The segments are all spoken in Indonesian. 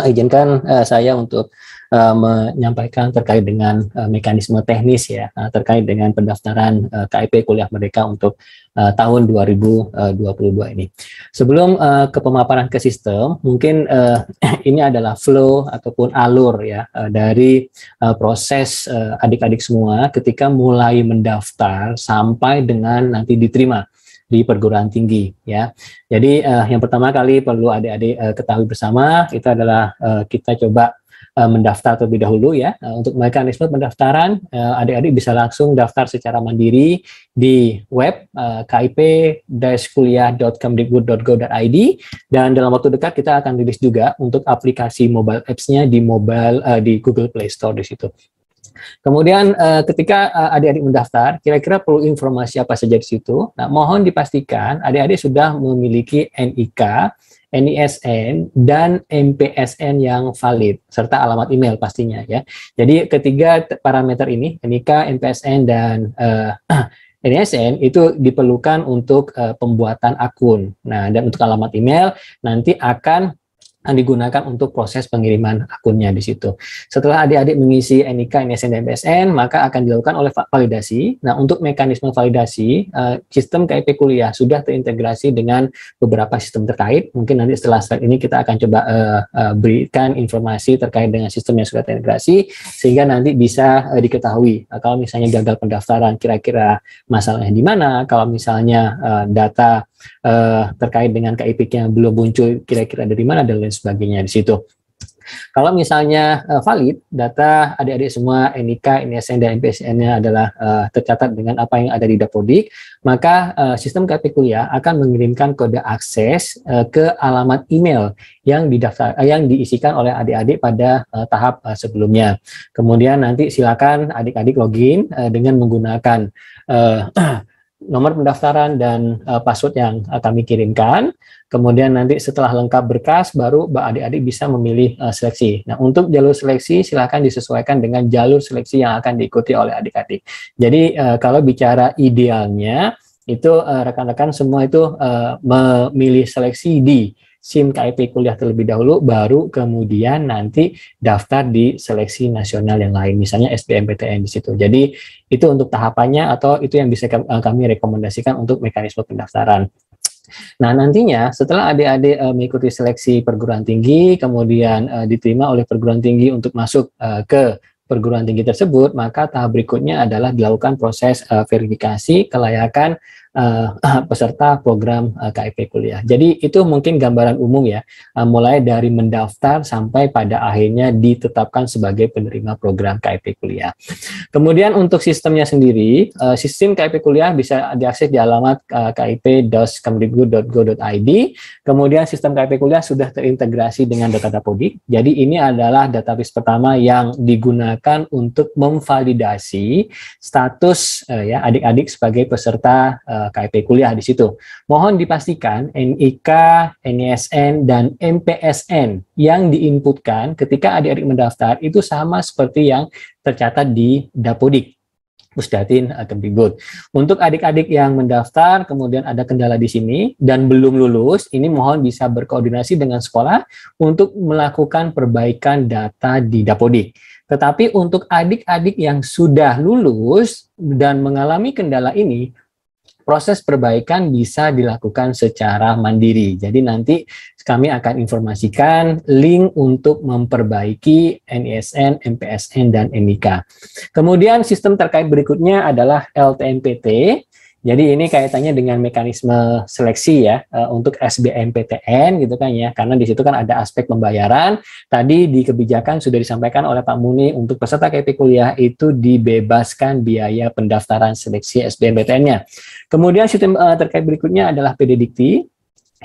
izinkan saya untuk menyampaikan terkait dengan mekanisme teknis ya, terkait dengan pendaftaran KIP Kuliah Merdeka untuk tahun 2022 ini. Sebelum ke pemaparan ke sistem, mungkin ini adalah flow ataupun alur ya dari proses adik-adik semua ketika mulai mendaftar sampai dengan nanti diterima di perguruan tinggi ya. Jadi yang pertama kali perlu adik-adik ketahui bersama itu adalah kita coba mendaftar terlebih dahulu ya. Untuk mekanisme pendaftaran adik-adik bisa langsung daftar secara mandiri di web kip-kuliah.kemdikbud.go.id, dan dalam waktu dekat kita akan rilis juga untuk aplikasi mobile apps-nya di Google Play Store di situ. Kemudian ketika adik-adik mendaftar, kira-kira perlu informasi apa saja di situ? Nah, mohon dipastikan adik-adik sudah memiliki NIK, NISN, dan MPSN yang valid, serta alamat email pastinya ya. Jadi ketiga parameter ini, NIK, MPSN, dan NISN itu diperlukan untuk pembuatan akun. Nah, dan untuk alamat email nanti akan digunakan untuk proses pengiriman akunnya di situ. Setelah adik-adik mengisi NIK, NISN, dan MPSN, maka akan dilakukan oleh validasi. Nah, untuk mekanisme validasi, sistem KIP Kuliah sudah terintegrasi dengan beberapa sistem terkait. Mungkin nanti setelah slide ini kita akan coba berikan informasi terkait dengan sistem yang sudah terintegrasi, sehingga nanti bisa diketahui kalau misalnya gagal pendaftaran, kira-kira masalahnya di mana, kalau misalnya data terkait dengan KIP yang belum muncul kira-kira dari mana dan lain sebagainya di situ. Kalau misalnya valid, data adik-adik semua NIK, NISN, dan MPSN-nya adalah tercatat dengan apa yang ada di Dapodik, maka sistem KIP Kuliah akan mengirimkan kode akses ke alamat email yang diisikan oleh adik-adik pada tahap sebelumnya. Kemudian nanti silakan adik-adik login dengan menggunakan nomor pendaftaran dan password yang kami kirimkan. Kemudian nanti setelah lengkap berkas, baru adik-adik bisa memilih seleksi. Nah, untuk jalur seleksi silakan disesuaikan dengan jalur seleksi yang akan diikuti oleh adik-adik. Jadi kalau bicara idealnya, itu rekan-rekan semua itu memilih seleksi di SIM KIP Kuliah terlebih dahulu, baru kemudian nanti daftar di seleksi nasional yang lain, misalnya SBMPTN di situ. Jadi itu untuk tahapannya, atau itu yang bisa kami rekomendasikan untuk mekanisme pendaftaran. Nah, nantinya setelah adik-adik mengikuti seleksi perguruan tinggi, kemudian diterima oleh perguruan tinggi untuk masuk ke perguruan tinggi tersebut, maka tahap berikutnya adalah dilakukan proses verifikasi kelayakan peserta program KIP Kuliah. Jadi itu mungkin gambaran umum ya, mulai dari mendaftar sampai pada akhirnya ditetapkan sebagai penerima program KIP Kuliah. Kemudian untuk sistemnya sendiri, sistem KIP Kuliah bisa diakses di alamat kip.kemdikbud.go.id. Kemudian sistem KIP Kuliah sudah terintegrasi dengan data Dapodik. Jadi ini adalah database pertama yang digunakan untuk memvalidasi status ya adik-adik sebagai peserta KIP Kuliah di situ. Mohon dipastikan NIK, NISN, dan MPSN yang diinputkan ketika adik-adik mendaftar itu sama seperti yang tercatat di Dapodik, Pusdatin Kemdikbud. Untuk adik-adik yang mendaftar kemudian ada kendala di sini dan belum lulus, ini mohon bisa berkoordinasi dengan sekolah untuk melakukan perbaikan data di Dapodik. Tetapi untuk adik-adik yang sudah lulus dan mengalami kendala ini, proses perbaikan bisa dilakukan secara mandiri. Jadi nanti kami akan informasikan link untuk memperbaiki NISN, MPSN, dan NIK. Kemudian sistem terkait berikutnya adalah LTMPT. Jadi ini kaitannya dengan mekanisme seleksi ya untuk SBMPTN gitu kan ya, karena di situ kan ada aspek pembayaran. Tadi di kebijakan sudah disampaikan oleh Pak Muni untuk peserta KIP Kuliah itu dibebaskan biaya pendaftaran seleksi SBMPTN-nya. Kemudian sistem terkait berikutnya adalah PD Dikti.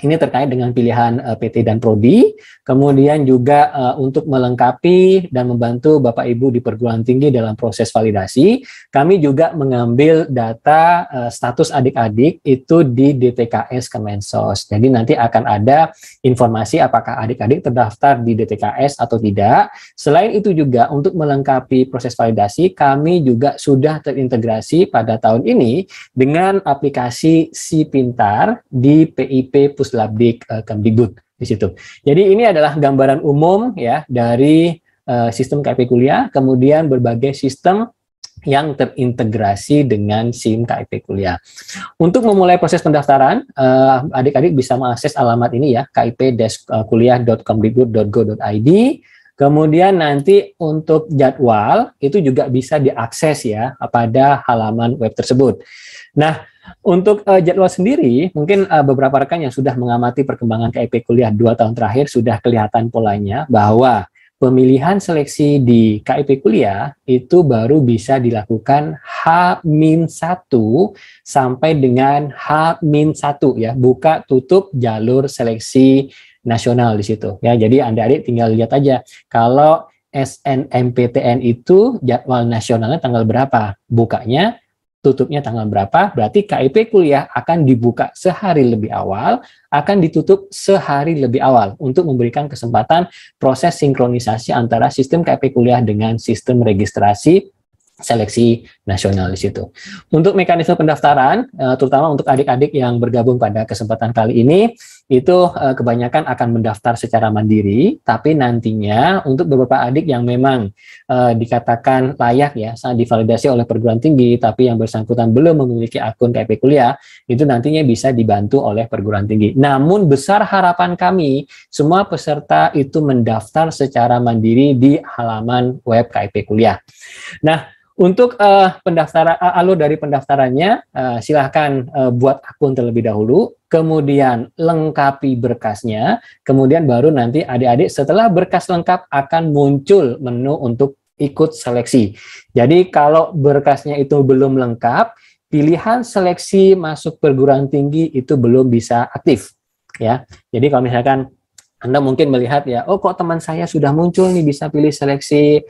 Ini terkait dengan pilihan PT dan Prodi, kemudian juga untuk melengkapi dan membantu Bapak Ibu di perguruan tinggi dalam proses validasi, kami juga mengambil data status adik-adik itu di DTKS Kemensos. Jadi nanti akan ada informasi apakah adik-adik terdaftar di DTKS atau tidak. Selain itu juga untuk melengkapi proses validasi, kami juga sudah terintegrasi pada tahun ini dengan aplikasi Si Pintar di PIP Puslabdik Kemdikbud di situ. Jadi ini adalah gambaran umum ya dari sistem KIP kuliah, kemudian berbagai sistem yang terintegrasi dengan SIM KIP kuliah. Untuk memulai proses pendaftaran, adik-adik bisa mengakses alamat ini ya, kip-kuliah.kemdikbud.go.id. Kemudian nanti untuk jadwal itu juga bisa diakses ya pada halaman web tersebut. Nah, untuk jadwal sendiri, mungkin beberapa rekan yang sudah mengamati perkembangan KIP kuliah 2 tahun terakhir sudah kelihatan polanya bahwa pemilihan seleksi di KIP kuliah itu baru bisa dilakukan H-1 sampai dengan H-1 ya, buka tutup jalur seleksi nasional di situ ya. Jadi adik-adik tinggal lihat aja kalau SNMPTN itu jadwal nasionalnya tanggal berapa, bukanya tutupnya tanggal berapa, berarti KIP kuliah akan dibuka sehari lebih awal, akan ditutup sehari lebih awal untuk memberikan kesempatan proses sinkronisasi antara sistem KIP kuliah dengan sistem registrasi seleksi nasional di situ. Untuk mekanisme pendaftaran, terutama untuk adik-adik yang bergabung pada kesempatan kali ini, itu kebanyakan akan mendaftar secara mandiri, tapi nantinya untuk beberapa adik yang memang dikatakan layak ya, saat divalidasi oleh perguruan tinggi, tapi yang bersangkutan belum memiliki akun KIP kuliah, itu nantinya bisa dibantu oleh perguruan tinggi. Namun besar harapan kami, semua peserta itu mendaftar secara mandiri di halaman web KIP kuliah. Nah, untuk pendaftaran, alur dari pendaftarannya, silahkan buat akun terlebih dahulu, kemudian lengkapi berkasnya, kemudian baru nanti adik-adik setelah berkas lengkap akan muncul menu untuk ikut seleksi. Jadi kalau berkasnya itu belum lengkap, pilihan seleksi masuk perguruan tinggi itu belum bisa aktif. Ya, jadi kalau misalkan Anda mungkin melihat ya, oh kok teman saya sudah muncul nih bisa pilih seleksi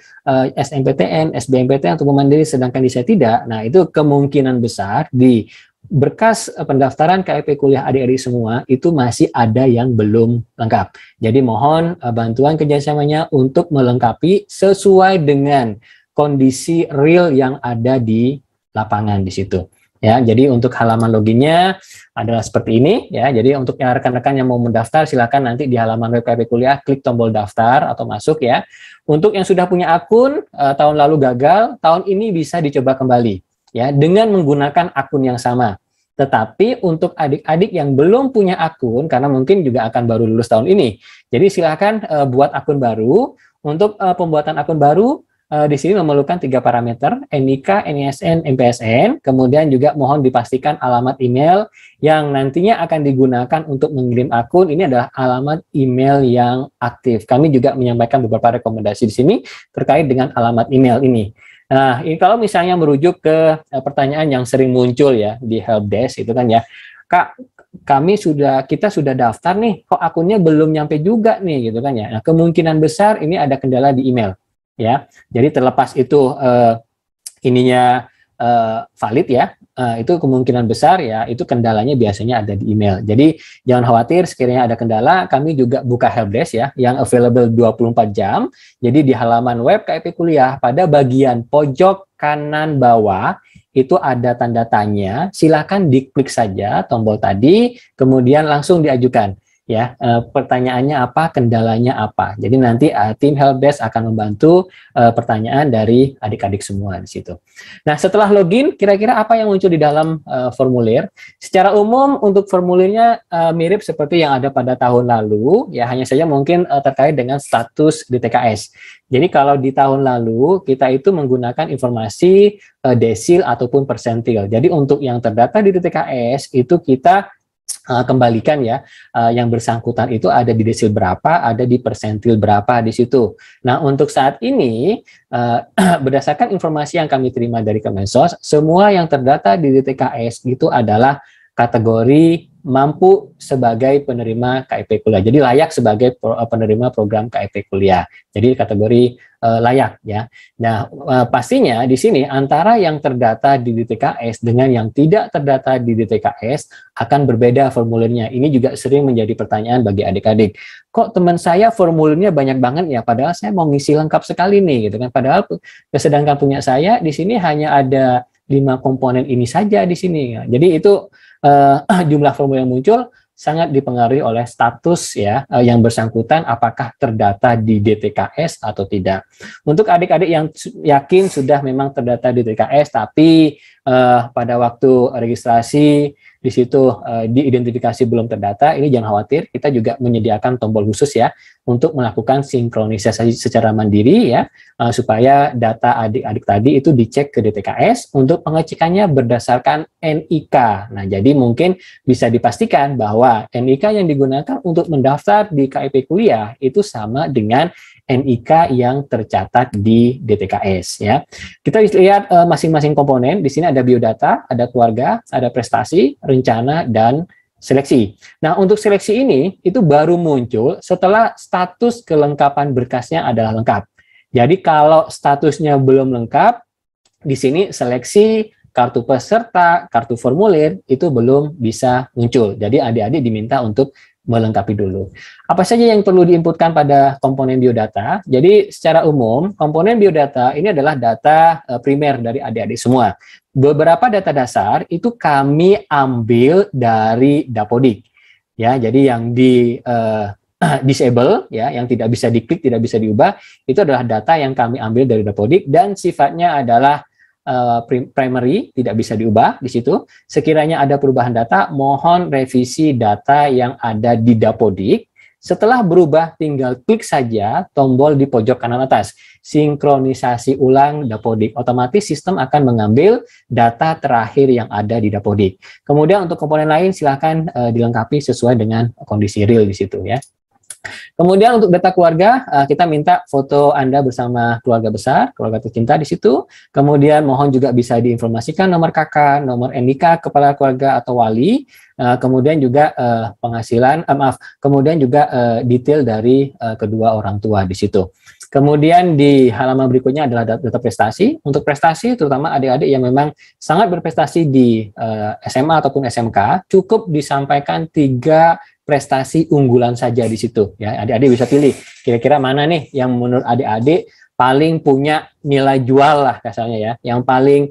SNMPTN, SBMPTN atau mandiri sedangkan di saya tidak. Nah, itu kemungkinan besar di berkas pendaftaran KIP kuliah adik-adik semua itu masih ada yang belum lengkap. Jadi mohon bantuan kerjasamanya untuk melengkapi sesuai dengan kondisi real yang ada di lapangan di situ. Ya, jadi untuk halaman loginnya adalah seperti ini ya. Jadi untuk yang rekan-rekan yang mau mendaftar silakan nanti di halaman web KIP kuliah klik tombol daftar atau masuk ya. Untuk yang sudah punya akun tahun lalu gagal, tahun ini bisa dicoba kembali ya dengan menggunakan akun yang sama. Tetapi untuk adik-adik yang belum punya akun karena mungkin juga akan baru lulus tahun ini. Jadi silakan buat akun baru. Untuk pembuatan akun baru di sini memerlukan 3 parameter, NIK, NISN, MPSN, kemudian juga mohon dipastikan alamat email yang nantinya akan digunakan untuk mengirim akun, ini adalah alamat email yang aktif. Kami juga menyampaikan beberapa rekomendasi di sini terkait dengan alamat email ini. Nah, ini kalau misalnya merujuk ke pertanyaan yang sering muncul ya di helpdesk itu kan ya, Kak, kita sudah daftar nih, kok akunnya belum nyampe juga nih gitu kan ya. Nah, kemungkinan besar ini ada kendala di email. Ya, jadi terlepas itu ininya valid ya, itu kemungkinan besar ya itu kendalanya biasanya ada di email. Jadi jangan khawatir sekiranya ada kendala, kami juga buka helpdesk ya yang available 24 jam. Jadi di halaman web KIP kuliah pada bagian pojok kanan bawah itu ada tanda tanya, silakan diklik saja tombol tadi, kemudian langsung diajukan. Ya, pertanyaannya apa, kendalanya apa. Jadi nanti tim helpdesk akan membantu pertanyaan dari adik-adik semua di situ. Nah, setelah login, kira-kira apa yang muncul di dalam formulir? Secara umum untuk formulirnya mirip seperti yang ada pada tahun lalu, ya hanya saja mungkin terkait dengan status DTKS. Jadi kalau di tahun lalu kita itu menggunakan informasi desil ataupun persentil. Jadi untuk yang terdata di DTKS itu kita kembalikan ya, yang bersangkutan itu ada di desil berapa, ada di persentil berapa di situ. Nah, untuk saat ini berdasarkan informasi yang kami terima dari Kemensos, semua yang terdata di DTKS itu adalah kategori mampu sebagai penerima KIP kuliah. Jadi layak sebagai penerima program KIP kuliah. Jadi kategori layak ya. Nah, pastinya di sini antara yang terdata di DTKS dengan yang tidak terdata di DTKS akan berbeda formulirnya. Ini juga sering menjadi pertanyaan bagi adik-adik. Kok teman saya formulirnya banyak banget ya, padahal saya mau ngisi lengkap sekali nih gitu kan. Padahal sedangkan punya saya di sini hanya ada 5 komponen ini saja di sini. Jadi itu jumlah formulir yang muncul sangat dipengaruhi oleh status ya yang bersangkutan, apakah terdata di DTKS atau tidak. Untuk adik-adik yang yakin sudah memang terdata di DTKS tapi pada waktu registrasi di situ diidentifikasi belum terdata, ini jangan khawatir, kita juga menyediakan tombol khusus ya untuk melakukan sinkronisasi secara mandiri ya supaya data adik-adik tadi itu dicek ke DTKS untuk pengecekannya berdasarkan NIK. Nah, jadi mungkin bisa dipastikan bahwa NIK yang digunakan untuk mendaftar di KIP kuliah itu sama dengan NIK yang tercatat di DTKS ya. Kita lihat masing-masing komponen. Di sini ada biodata, ada keluarga, ada prestasi, rencana, dan seleksi. Nah, untuk seleksi ini itu baru muncul setelah status kelengkapan berkasnya adalah lengkap. Jadi kalau statusnya belum lengkap, di sini seleksi, kartu peserta, kartu formulir itu belum bisa muncul. Jadi adik-adik diminta untuk melengkapi dulu. Apa saja yang perlu diinputkan pada komponen biodata? Jadi secara umum, komponen biodata ini adalah data primer dari adik-adik semua. Beberapa data dasar itu kami ambil dari Dapodik. Ya, jadi yang di disable ya, yang tidak bisa diklik, tidak bisa diubah, itu adalah data yang kami ambil dari Dapodik dan sifatnya adalah primary, tidak bisa diubah di situ. Sekiranya ada perubahan data, mohon revisi data yang ada di Dapodik. Setelah berubah, tinggal klik saja tombol di pojok kanan atas, sinkronisasi ulang Dapodik. Otomatis sistem akan mengambil data terakhir yang ada di Dapodik. Kemudian untuk komponen lain silahkan dilengkapi sesuai dengan kondisi real di situ ya. Kemudian untuk data keluarga, kita minta foto Anda bersama keluarga besar, keluarga tercinta di situ. Kemudian mohon juga bisa diinformasikan nomor kakak, nomor NIK, kepala keluarga atau wali. Kemudian juga penghasilan, kemudian juga detail dari kedua orang tua di situ. Kemudian di halaman berikutnya adalah data prestasi. Untuk prestasi, terutama adik-adik yang memang sangat berprestasi di SMA ataupun SMK, cukup disampaikan 3 prestasi unggulan saja di situ. Ya, adik-adik bisa pilih kira-kira mana nih yang menurut adik-adik paling punya nilai jual lah kasarnya ya, yang paling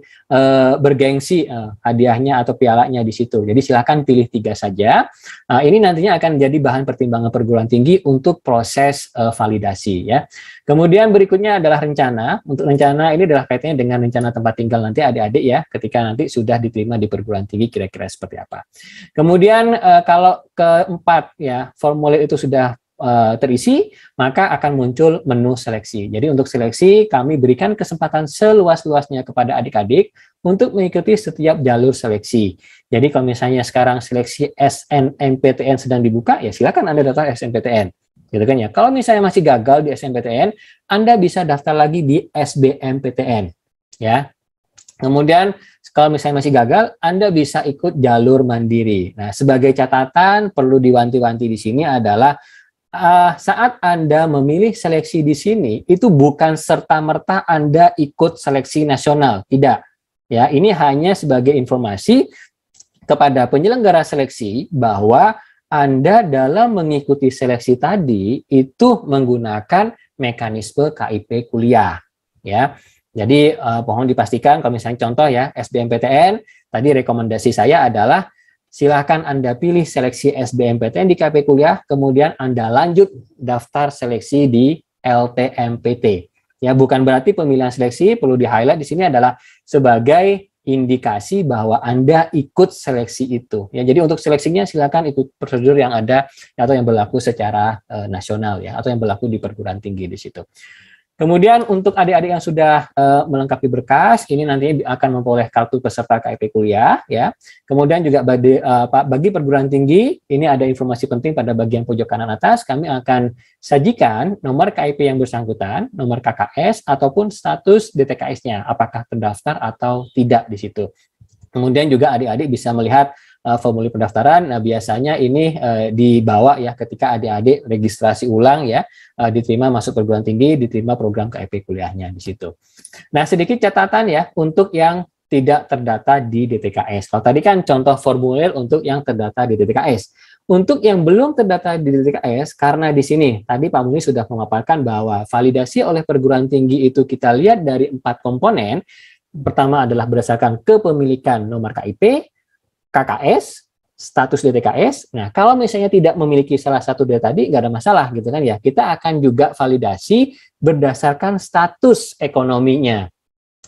bergengsi hadiahnya atau pialanya di situ. Jadi silakan pilih 3 saja. Ini nantinya akan jadi bahan pertimbangan perguruan tinggi untuk proses validasi ya. Kemudian berikutnya adalah rencana. Untuk rencana ini adalah kaitannya dengan rencana tempat tinggal nanti adik-adik ya, ketika nanti sudah diterima di perguruan tinggi kira-kira seperti apa. Kemudian kalau keempat ya, formulir itu sudah terisi, maka akan muncul menu seleksi. Jadi untuk seleksi kami berikan kesempatan seluas-luasnya kepada adik-adik untuk mengikuti setiap jalur seleksi. Jadi kalau misalnya sekarang seleksi SNMPTN sedang dibuka, ya silakan Anda daftar SNMPTN. Gitu kan ya. Kalau misalnya masih gagal di SNMPTN, Anda bisa daftar lagi di SBMPTN. Ya. Kemudian kalau misalnya masih gagal, Anda bisa ikut jalur mandiri. Nah, sebagai catatan perlu diwanti-wanti di sini adalah saat Anda memilih seleksi di sini, itu bukan serta-merta Anda ikut seleksi nasional. Tidak. Ya, ini hanya sebagai informasi kepada penyelenggara seleksi bahwa Anda dalam mengikuti seleksi tadi itu menggunakan mekanisme KIP kuliah. Ya. Jadi mohon dipastikan kalau misalnya contoh ya SBMPTN, tadi rekomendasi saya adalah silakan Anda pilih seleksi SBMPTN di KIP kuliah, kemudian Anda lanjut daftar seleksi di LTMPT. Ya, bukan berarti pemilihan seleksi perlu di-highlight di sini adalah sebagai indikasi bahwa Anda ikut seleksi itu. Ya, jadi untuk seleksinya silakan ikut prosedur yang ada atau yang berlaku secara nasional ya, atau yang berlaku di perguruan tinggi di situ. Kemudian untuk adik-adik yang sudah melengkapi berkas, ini nantinya akan memperoleh kartu peserta KIP kuliah ya. Kemudian juga bagi perguruan tinggi, ini ada informasi penting pada bagian pojok kanan atas, kami akan sajikan nomor KIP yang bersangkutan, nomor KKS ataupun status DTKS-nya, apakah terdaftar atau tidak di situ. Kemudian juga adik-adik bisa melihat formulir pendaftaran. Nah, biasanya ini dibawa ya ketika adik-adik registrasi ulang ya, diterima masuk perguruan tinggi, diterima program KIP kuliahnya di situ. Nah, sedikit catatan ya untuk yang tidak terdata di DTKS. Kalau tadi kan contoh formulir untuk yang terdata di DTKS. Untuk yang belum terdata di DTKS, karena di sini tadi Pak Muni sudah memaparkan bahwa validasi oleh perguruan tinggi itu kita lihat dari 4 komponen. Pertama adalah berdasarkan kepemilikan nomor KIP, KKS, status DTKS. Nah, kalau misalnya tidak memiliki salah satu dari tadi, nggak ada masalah gitu kan ya. Kita akan juga validasi berdasarkan status ekonominya.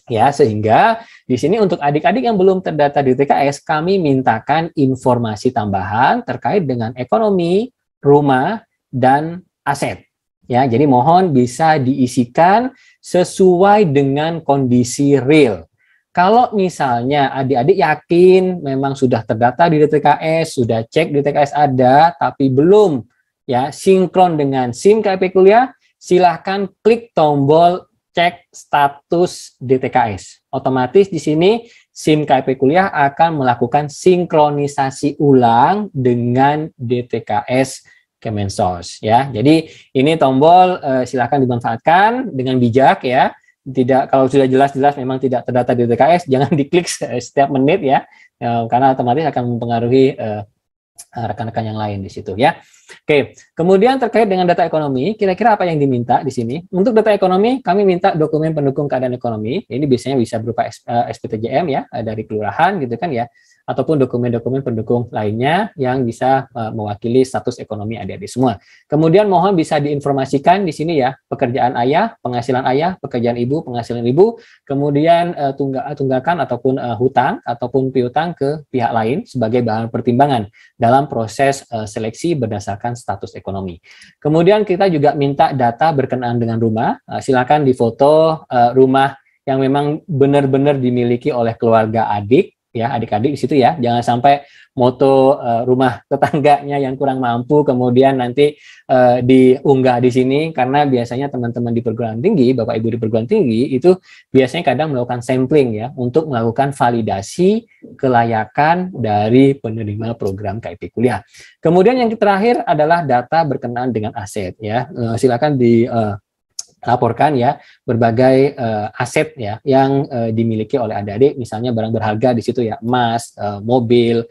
Ya, sehingga di sini untuk adik-adik yang belum terdata di DTKS, kami mintakan informasi tambahan terkait dengan ekonomi, rumah, dan aset. Ya, jadi mohon bisa diisikan sesuai dengan kondisi real. Kalau misalnya adik-adik yakin memang sudah terdata di DTKS, sudah cek DTKS ada, tapi belum ya sinkron dengan SIM KIP kuliah, silahkan klik tombol cek status DTKS. Otomatis di sini SIM KIP kuliah akan melakukan sinkronisasi ulang dengan DTKS Kemensos ya. Jadi ini tombol silahkan dimanfaatkan dengan bijak ya. Tidak, kalau sudah jelas-jelas memang tidak terdata di DTKS, jangan diklik setiap menit ya, karena otomatis akan mempengaruhi rekan-rekan yang lain di situ ya. Oke, kemudian terkait dengan data ekonomi, kira-kira apa yang diminta di sini? Untuk data ekonomi, kami minta dokumen pendukung keadaan ekonomi. Ini biasanya bisa berupa SPTJM ya, dari kelurahan gitu kan ya, ataupun dokumen-dokumen pendukung lainnya yang bisa mewakili status ekonomi adik-adik semua. Kemudian mohon bisa diinformasikan di sini ya, pekerjaan ayah, pekerjaan ibu, penghasilan ibu, kemudian tunggakan ataupun hutang ataupun piutang ke pihak lain sebagai bahan pertimbangan dalam proses seleksi berdasarkan status ekonomi. Kemudian kita juga minta data berkenaan dengan rumah. Silakan difoto rumah yang memang benar-benar dimiliki oleh keluarga adik, ya adik-adik di situ ya. Jangan sampai moto rumah tetangganya yang kurang mampu kemudian nanti diunggah di sini, karena biasanya teman-teman di perguruan tinggi, Bapak Ibu di perguruan tinggi itu biasanya kadang melakukan sampling ya untuk melakukan validasi kelayakan dari penerima program KIP kuliah. Kemudian yang terakhir adalah data berkenaan dengan aset ya. Silakan laporkan ya berbagai aset ya yang dimiliki oleh adik-adik, misalnya barang berharga di situ ya, emas, mobil,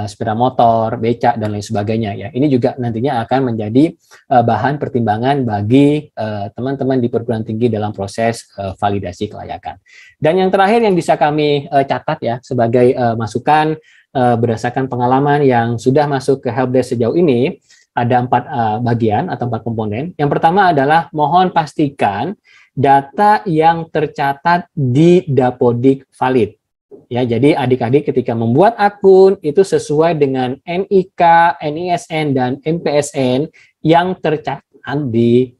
sepeda motor, becak dan lain sebagainya ya. Ini juga nantinya akan menjadi bahan pertimbangan bagi teman-teman di perguruan tinggi dalam proses validasi kelayakan. Dan yang terakhir yang bisa kami catat ya sebagai masukan berdasarkan pengalaman yang sudah masuk ke helpdesk sejauh ini, ada 4 bagian atau 4 komponen. Yang pertama adalah mohon pastikan data yang tercatat di Dapodik valid. Ya, jadi adik-adik ketika membuat akun itu sesuai dengan NIK, NISN dan MPSN yang tercatat di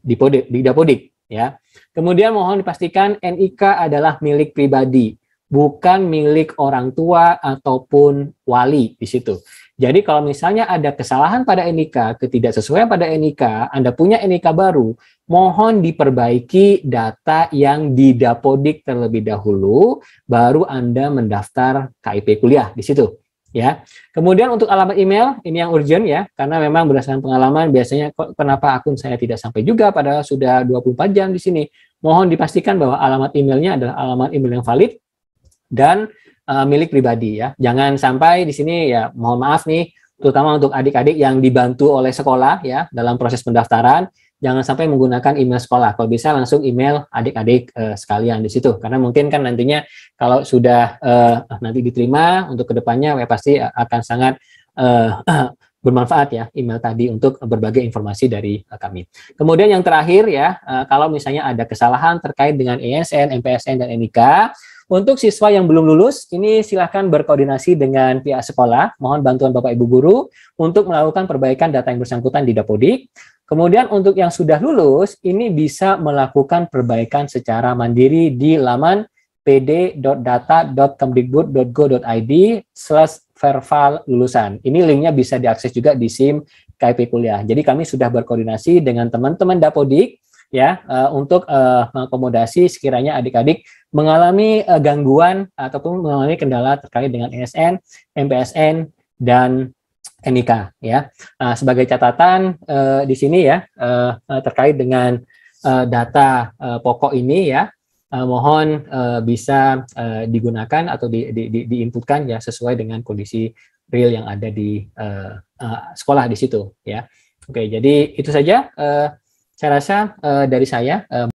Dapodik ya. Kemudian mohon dipastikan NIK adalah milik pribadi, bukan milik orang tua ataupun wali di situ. Jadi kalau misalnya ada kesalahan pada NIK, ketidaksesuaian pada NIK, Anda punya NIK baru, mohon diperbaiki data yang di Dapodik terlebih dahulu, baru Anda mendaftar KIP kuliah di situ. Ya. Kemudian untuk alamat email, ini yang urgent ya, karena memang berdasarkan pengalaman biasanya kenapa akun saya tidak sampai juga padahal sudah 24 jam di sini. Mohon dipastikan bahwa alamat emailnya adalah alamat email yang valid dan milik pribadi ya. Jangan sampai di sini ya, mohon maaf nih, terutama untuk adik-adik yang dibantu oleh sekolah ya dalam proses pendaftaran, jangan sampai menggunakan email sekolah. Kalau bisa langsung email adik-adik sekalian di situ, karena mungkin kan nantinya kalau sudah nanti diterima untuk kedepannya ya pasti akan sangat bermanfaat ya email tadi untuk berbagai informasi dari kami. Kemudian yang terakhir ya, kalau misalnya ada kesalahan terkait dengan ESN, MPSN dan NIK, untuk siswa yang belum lulus, ini silahkan berkoordinasi dengan pihak sekolah, mohon bantuan Bapak Ibu Guru untuk melakukan perbaikan data yang bersangkutan di Dapodik. Kemudian untuk yang sudah lulus, ini bisa melakukan perbaikan secara mandiri di laman pd.data.kemdikbud.go.id/verval lulusan. Ini linknya bisa diakses juga di SIM KIP kuliah. Jadi kami sudah berkoordinasi dengan teman-teman Dapodik ya untuk mengakomodasi sekiranya adik-adik mengalami gangguan ataupun mengalami kendala terkait dengan ESN, MPSN dan NIK ya. Sebagai catatan di sini ya terkait dengan data pokok ini ya, mohon bisa digunakan atau diinputkan ya sesuai dengan kondisi real yang ada di sekolah di situ ya. Oke, jadi itu saja saya rasa dari saya.